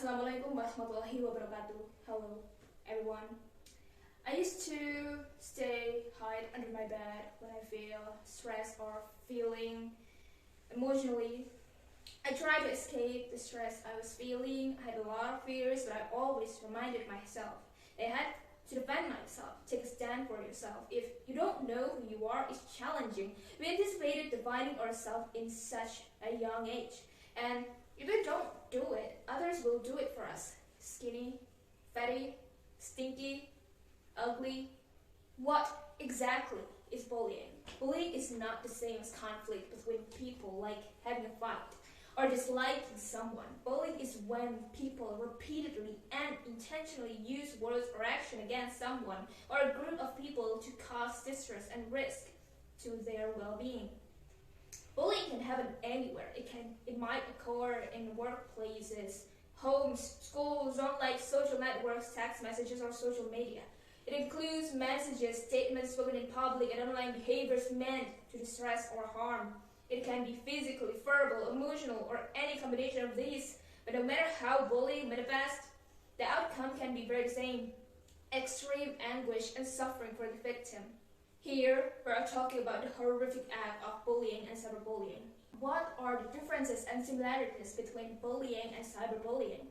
Assalamualaikum warahmatullahi wabarakatuh. Hello, everyone. I used to hide under my bed when I feel stressed or feeling emotionally. I tried to escape the stress I was feeling. I had a lot of fears, but I always reminded myself that I had to defend myself, take a stand for yourself. If you don't know who you are, it's challenging. We anticipated defining ourselves in such a young age. And if we don't do it, others will do it for us. Skinny, fatty, stinky, ugly. What exactly is bullying? Bullying is not the same as conflict between people, like having a fight or disliking someone. Bullying is when people repeatedly and intentionally use words or action against someone or a group of people to cause distress and risk to their well-being. Bullying can happen anywhere. It might occur in workplaces, homes, schools, online social networks, text messages, or social media. It includes messages, statements spoken in public, and online behaviors meant to distress or harm. It can be physically, verbal, emotional, or any combination of these. But no matter how bullying manifests, the outcome can be very the same: extreme anguish and suffering for the victim. Here, we are talking about the horrific act of bullying and cyberbullying. What are the differences and similarities between bullying and cyberbullying?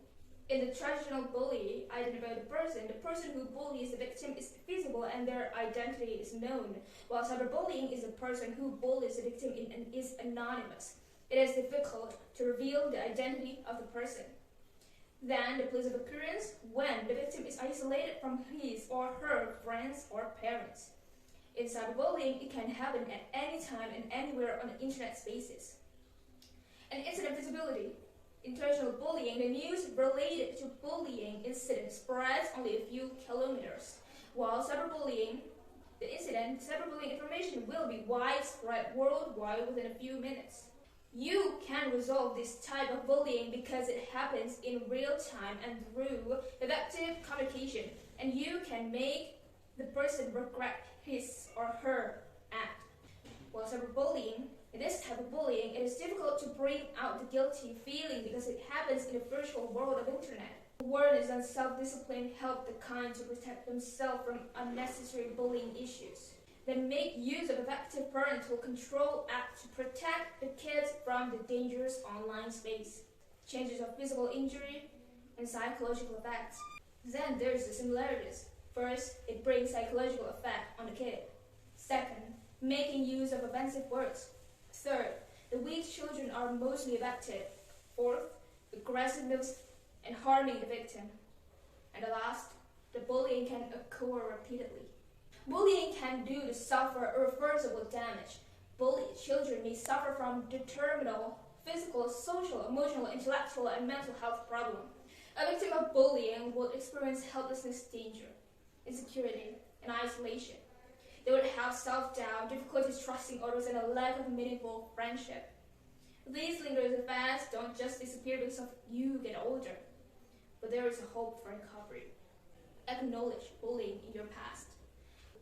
In the traditional bully, identify the person who bullies the victim is visible and their identity is known, while cyberbullying is the person who bullies the victim and is anonymous. It is difficult to reveal the identity of the person. Then, the place of occurrence, when the victim is isolated from his or her friends or parents. In cyberbullying, it can happen at any time and anywhere on the internet spaces. And incident visibility. In traditional bullying, the news related to bullying incidents spreads only a few kilometers, while cyberbullying, cyberbullying information will be widespread worldwide within a few minutes. You can resolve this type of bullying because it happens in real time and through effective communication, and you can make the person regret his or her act. While cyberbullying, in this type of bullying, it is difficult to bring out the guilty feeling because it happens in the virtual world of internet. Awareness and self-discipline help the kind to protect themselves from unnecessary bullying issues. They make use of effective parental control acts to protect the kids from the dangerous online space, changes of physical injury, and psychological effects. Then there's the similarities. First, it brings psychological effect on the kid. Second, making use of offensive words. Third, the weak children are mostly affected. Fourth, aggressiveness and harming the victim. And the last, the bullying can occur repeatedly. Bullying can do to suffer irreversible damage. Bullied children may suffer from determinal physical, social, emotional, intellectual, and mental health problems. A victim of bullying will experience helplessness, danger, insecurity, and isolation. They would have self-doubt, difficulties trusting others, and a lack of meaningful friendship. These lingering effects don't just disappear because of you get older, but there is a hope for recovery. Acknowledge bullying in your past.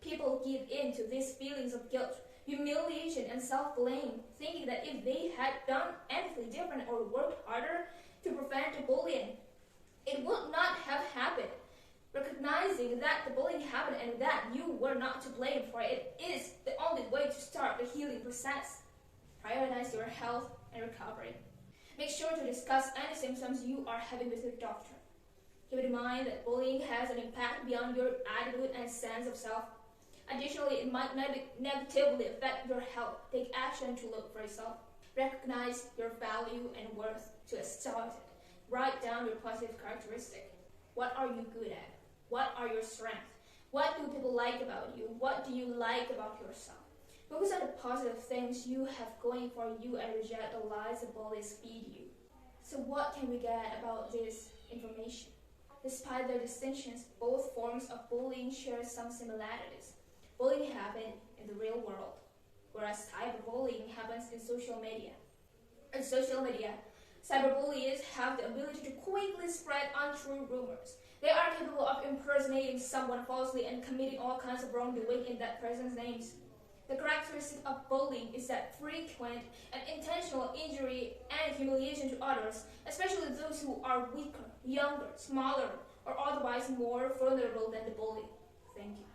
People give in to these feelings of guilt, humiliation, and self-blame, thinking that if they had done anything different or worked harder to prevent the bullying, it would not have happened. Recognizing that the bullying happened and that you were not to blame for it is the only way to start the healing process. Prioritize your health and recovery. Make sure to discuss any symptoms you are having with your doctor. Keep in mind that bullying has an impact beyond your attitude and sense of self. Additionally, it might negatively affect your health. Take action to look for yourself. Recognize your value and worth to get started. Write down your positive characteristics. What are you good at? What are your strengths? What do people like about you? What do you like about yourself? Focus on the positive things you have going for you and reject the lies the bullies feed you. So what can we get about this information? Despite their distinctions, both forms of bullying share some similarities. Bullying happens in the real world, whereas cyberbullying happens in social media. In social media, cyberbullies have the ability to quickly spread untrue rumors. They are capable of impersonating someone falsely and committing all kinds of wrongdoing in that person's names. The characteristic of bullying is that frequent and intentional injury and humiliation to others, especially those who are weaker, younger, smaller, or otherwise more vulnerable than the bully. Thank you.